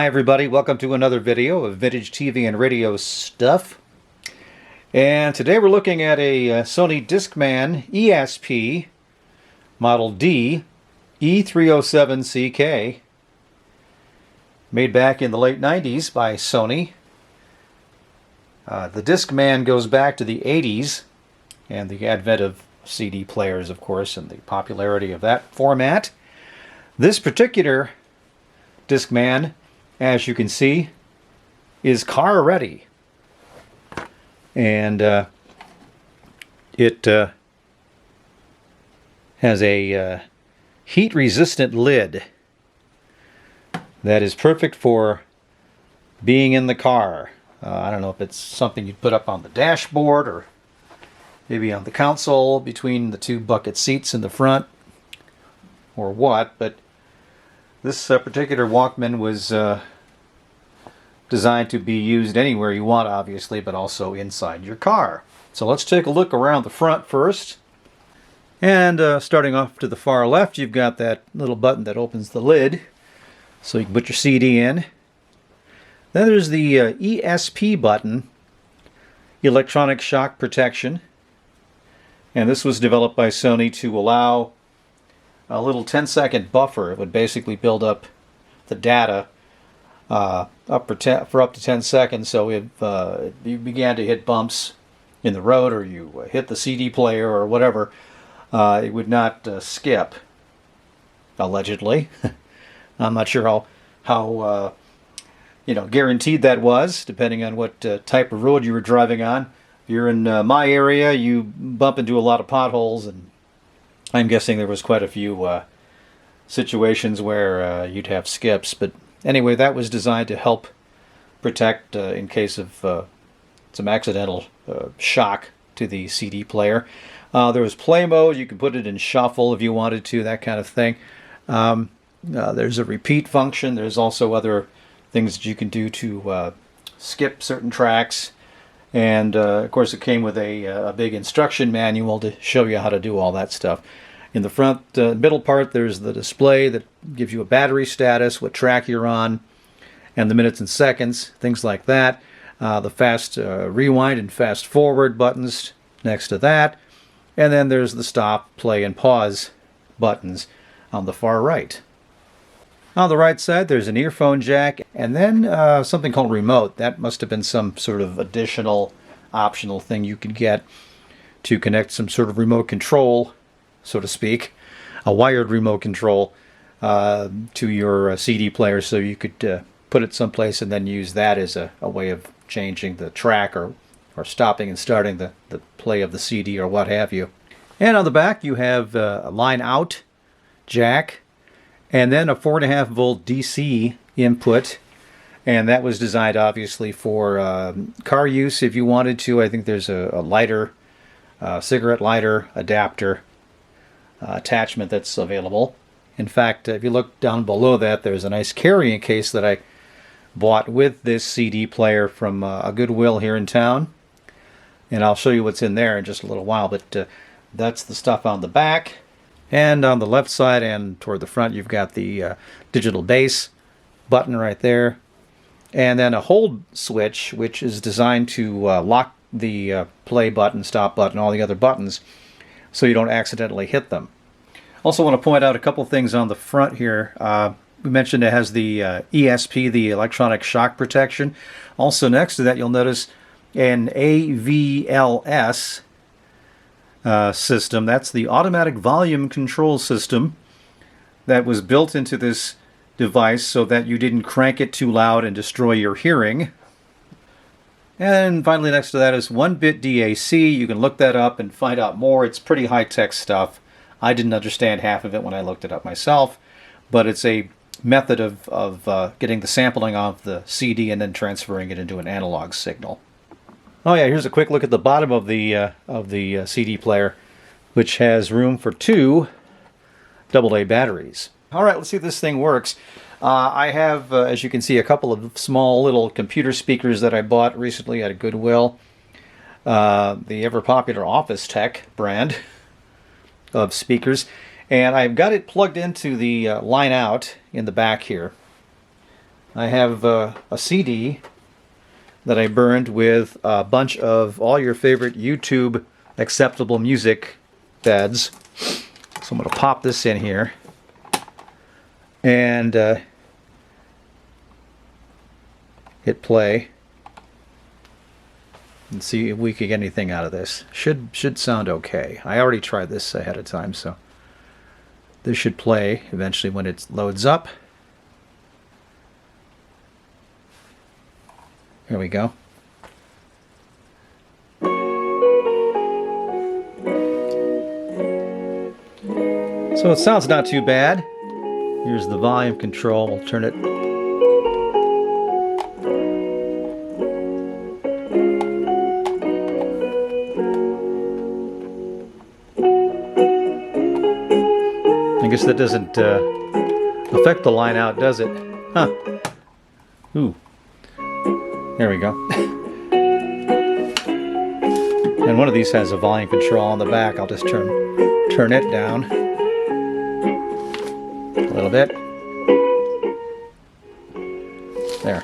Hi everybody, welcome to another video of vintage TV and radio stuff. And today we're looking at a Sony Discman ESP Model D E307CK, made back in the late 90s by Sony. The Discman goes back to the 80s and the advent of CD players, of course, and the popularity of that format. This particular Discman, as you can see, is car ready, and it has a heat resistant lid that is perfect for being in the car. I don't know if it's something you'd put up on the dashboard or maybe on the console between the two bucket seats in the front or what, but this particular Walkman was designed to be used anywhere you want, obviously, but also inside your car. So let's take a look around the front first. And starting off to the far left, you've got that little button that opens the lid, so you can put your CD in. Then there's the ESP button, electronic shock protection. And this was developed by Sony to allow a little 10-second buffer. It would basically build up the data for up to 10 seconds. So if you began to hit bumps in the road, or you hit the CD player or whatever, it would not skip, allegedly. I'm not sure how guaranteed that was, depending on what type of road you were driving on. If you're in my area, you bump into a lot of potholes, and I'm guessing there was quite a few situations where you'd have skips. But anyway, that was designed to help protect in case of some accidental shock to the CD player. There was play mode. You could put it in shuffle if you wanted to, that kind of thing. There's a repeat function. There's also other things that you can do to skip certain tracks. And of course, it came with a big instruction manual to show you how to do all that stuff. In the front middle part, there's the display that gives you a battery status, what track you're on, and the minutes and seconds, things like that. The fast rewind and fast forward buttons next to that. And then there's the stop, play, and pause buttons on the far right. On the right side, there's an earphone jack, and then something called remote. That must have been some sort of additional optional thing you could get to connect some sort of remote control, so to speak, a wired remote control to your CD player, so you could put it someplace and then use that as a way of changing the track or stopping and starting the play of the CD or what have you. And on the back, you have a line out jack, and then a 4.5 volt DC input, and that was designed obviously for car use if you wanted to. I think there's a lighter, cigarette lighter adapter attachment that's available. In fact, if you look down below that, there's a nice carrying case that I bought with this CD player from a Goodwill here in town, and I'll show you what's in there in just a little while, but that's the stuff on the back. And on the left side and toward the front, you've got the digital bass button right there. And then a hold switch, which is designed to lock the play button, stop button, all the other buttons, so you don't accidentally hit them. Also want to point out a couple things on the front here. We mentioned it has the ESP, the electronic shock protection. Also next to that, you'll notice an AVLS system. That's the automatic volume control system that was built into this device so that you didn't crank it too loud and destroy your hearing. And finally, next to that is 1-bit DAC. You can look that up and find out more. It's pretty high-tech stuff. I didn't understand half of it when I looked it up myself, but it's a method of getting the sampling off the CD and then transferring it into an analog signal. Oh yeah, here's a quick look at the bottom of the CD player, which has room for 2 AA batteries. All right, let's see if this thing works. I have, as you can see, a couple of small little computer speakers that I bought recently at a Goodwill. The ever-popular Office Tech brand of speakers. And I've got it plugged into the line out in the back here. I have a CD that I burned with a bunch of all your favorite YouTube acceptable music beds. So I'm going to pop this in here and hit play and see if we can get anything out of this. Should sound okay. I already tried this ahead of time, so this should play eventually when it loads up. Here we go. So it sounds not too bad. Here's the volume control. We'll turn it. I guess that doesn't affect the line out, does it? Huh. Ooh. There we go. And one of these has a volume control on the back. I'll just turn it down a little bit. There.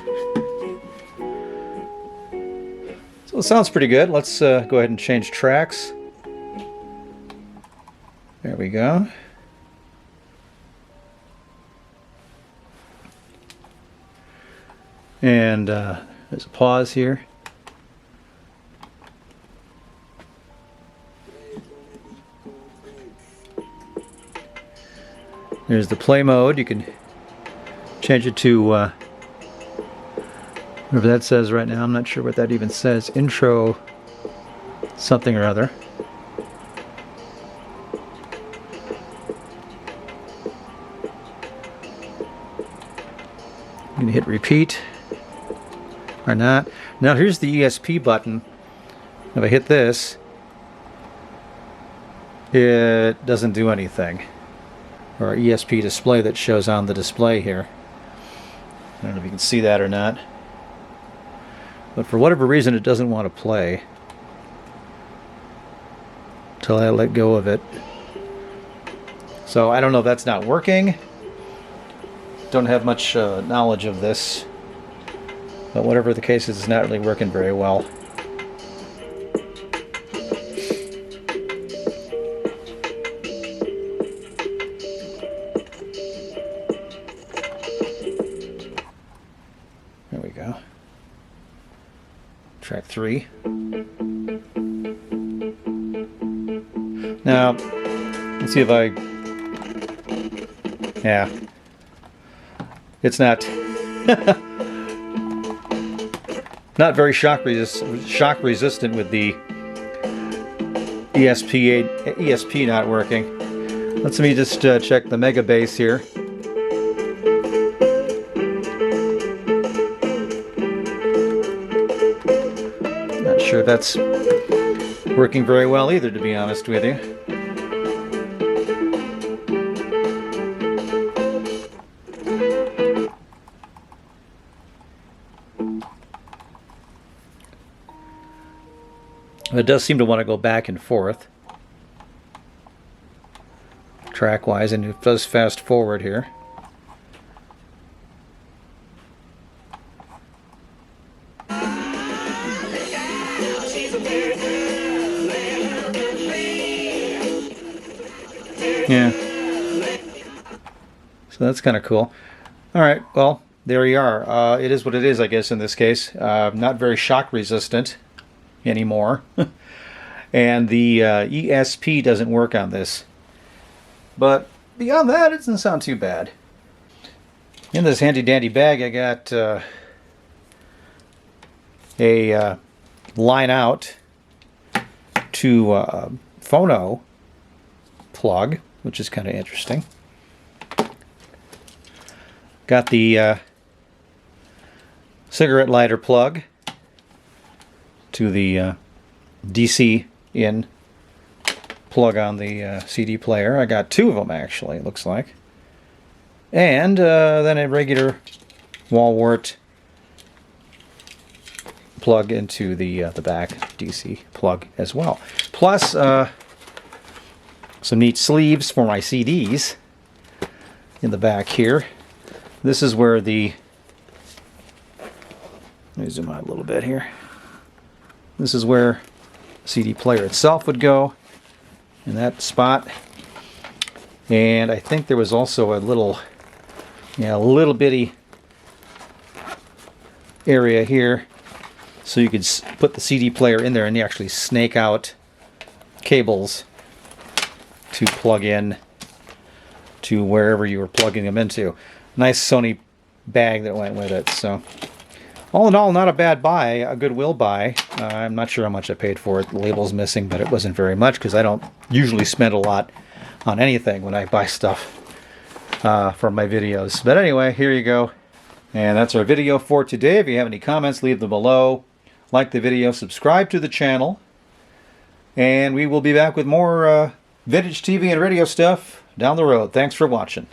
So it sounds pretty good. Let's go ahead and change tracks. There we go. And there's a pause here. There's the play mode. You can change it to whatever that says right now. I'm not sure what that even says. Intro something or other. I'm going to hit repeat. Or not. Now here's the ESP button. If I hit this, it doesn't do anything. Or ESP display that shows on the display here. I don't know if you can see that or not. But for whatever reason it doesn't want to play until I let go of it. So I don't know if that's not working. Don't have much knowledge of this. But whatever the case is, it's not really working very well. There we go. Track 3. Now, let's see if I... Yeah. It's not... Not very shock resistant with the ESP not working. Let me just check the mega bass here. Not sure if that's working very well either, to be honest with you. It does seem to want to go back and forth track-wise, and it does fast forward here. Yeah. So that's kind of cool. All right, well, there you are. It is what it is, I guess, in this case. Not very shock resistant anymore. And the ESP doesn't work on this. But beyond that, it doesn't sound too bad. In this handy dandy bag, I got a line out to phono plug, which is kind of interesting. Got the cigarette lighter plug to the DC in plug on the CD player. I got 2 of them actually, it looks like. And then a regular wall wart plug into the back DC plug as well. Plus some neat sleeves for my CDs in the back here. This is where the Let me zoom out a little bit here. This is where the CD player itself would go, in that spot. And I think there was also a little, a little bitty area here, so you could put the CD player in there and you actually snake out cables to plug in to wherever you were plugging them into. Nice Sony bag that went with it. So all in all, not a bad buy, a Goodwill buy. I'm not sure how much I paid for it. The label's missing, but it wasn't very much because I don't usually spend a lot on anything when I buy stuff for my videos. But anyway, here you go. And that's our video for today. If you have any comments, leave them below. Like the video, subscribe to the channel. And we will be back with more vintage TV and radio stuff down the road. Thanks for watching.